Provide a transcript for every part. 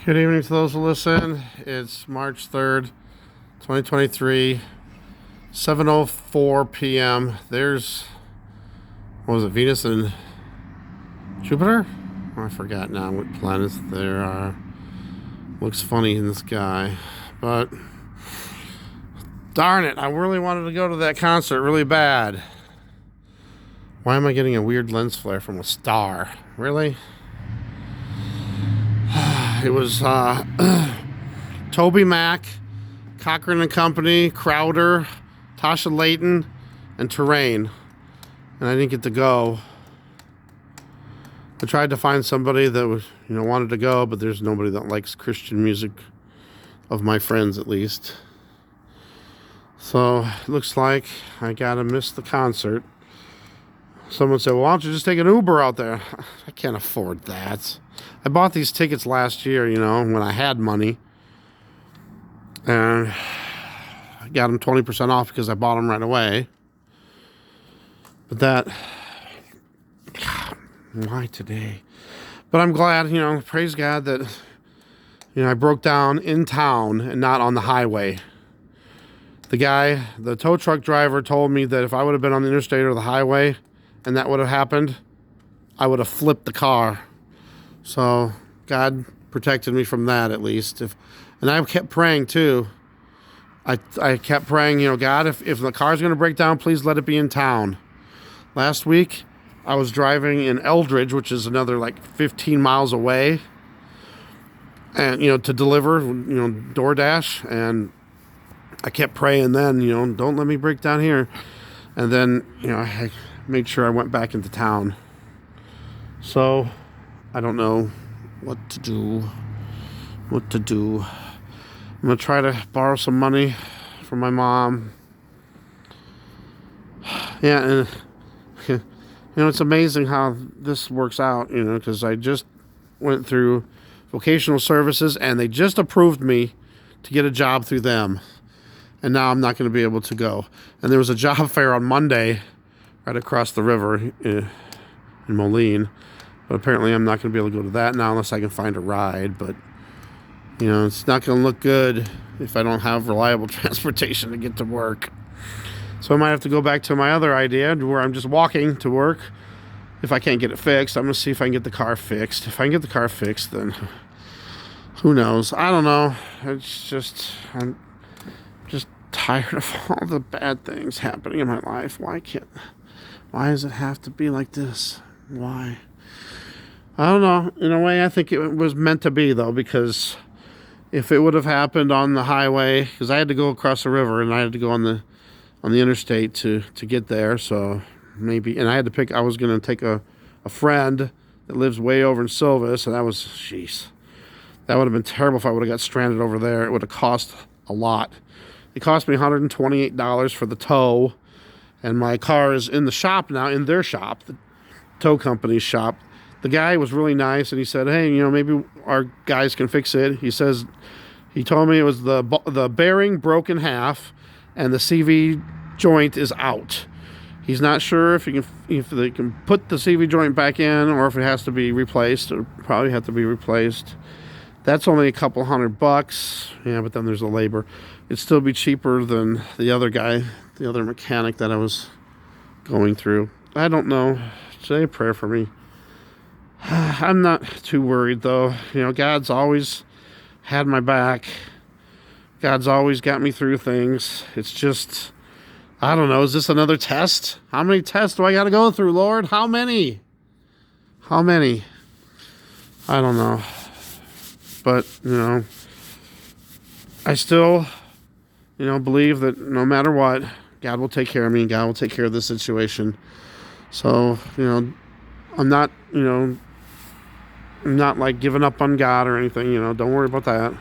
Good evening to those who listen. It's March 3rd, 2023, 7:04 p.m. There's, what was it, Venus and Jupiter? Oh, I forgot now what planets there are. Looks funny in the sky. But, darn it, I really wanted to go to that concert really bad. Why am I getting a weird lens flare from a star? Really? It was Toby Mac, Cochran and Company, Crowder, Tasha Layton, and Terrain. And I didn't get to go. I tried to find somebody that was, wanted to go, but there's nobody that likes Christian music, of my friends at least. So it looks like I gotta miss the concert. Someone said, well, why don't you just take an Uber out there? I can't afford that. I bought these tickets last year, when I had money. And I got them 20% off because I bought them right away. But that, why today? But I'm glad, praise God that, I broke down in town and not on the highway. The tow truck driver told me that if I would have been on the interstate or the highway and that would have happened, I would have flipped the car. So God protected me from that at least. And I kept praying too. I kept praying, God, if the car's going to break down, please let it be in town. Last week, I was driving in Eldridge, which is another like 15 miles away, and to deliver, DoorDash, and I kept praying then, don't let me break down here. And then, I made sure I went back into town. So I don't know what to do. I'm going to try to borrow some money from my mom. Yeah, and it's amazing how this works out, because I just went through vocational services and they just approved me to get a job through them. And now I'm not going to be able to go. And there was a job fair on Monday right across the river in Moline. But apparently I'm not going to be able to go to that now unless I can find a ride. But, it's not going to look good if I don't have reliable transportation to get to work. So I might have to go back to my other idea where I'm just walking to work. If I can't get it fixed, I'm going to see if I can get the car fixed. If I can get the car fixed, then who knows? I don't know. I'm just tired of all the bad things happening in my life. Why does it have to be like this? Why? I don't know. In a way, I think it was meant to be, though, because if it would have happened on the highway, because I had to go across the river and I had to go on the interstate to get there, so maybe, and I was going to take a friend that lives way over in Silvis, and that would have been terrible if I would have got stranded over there. It would have cost a lot. It cost me $128 for the tow, and my car is in the shop now, in their shop, the tow company's shop. The guy was really nice, and he said, hey, maybe our guys can fix it. He told me it was the bearing broke in half, and the CV joint is out. He's not sure if they can put the CV joint back in or if it has to be replaced. It'll probably have to be replaced. That's only a couple $100. Yeah, but then there's the labor. It'd still be cheaper than the other guy, the other mechanic that I was going through. I don't know. Say a prayer for me. I'm not too worried, though. God's always had my back. God's always got me through things. It's just, I don't know. Is this another test? How many tests do I got to go through, Lord? How many? I don't know. But, I still, believe that no matter what, God will take care of me and God will take care of this situation. So, I'm not, I'm not like giving up on God or anything, don't worry about that.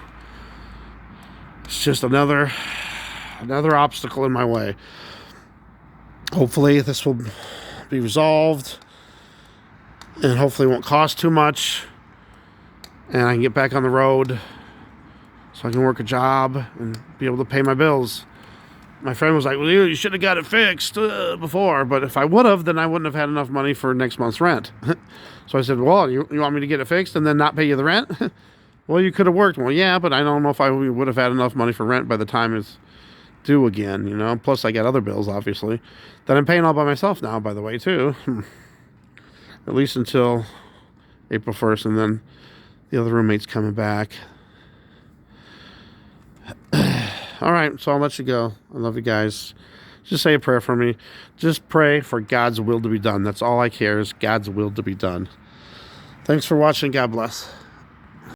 It's just another obstacle in my way. Hopefully this will be resolved and hopefully it won't cost too much and I can get back on the road so I can work a job and be able to pay my bills. My friend was like, well, you should have got it fixed before. But if I would have, then I wouldn't have had enough money for next month's rent. So I said, well, you want me to get it fixed and then not pay you the rent? Well, you could have worked. Well, yeah, but I don't know if I would have had enough money for rent by the time it's due again, you know. Plus, I got other bills, obviously, that I'm paying all by myself now, by the way, too. At least until April 1st, and then the other roommate's coming back. All right, so I'll let you go. I love you guys. Just say a prayer for me. Just pray for God's will to be done. That's all I care is God's will to be done. Thanks for watching. God bless.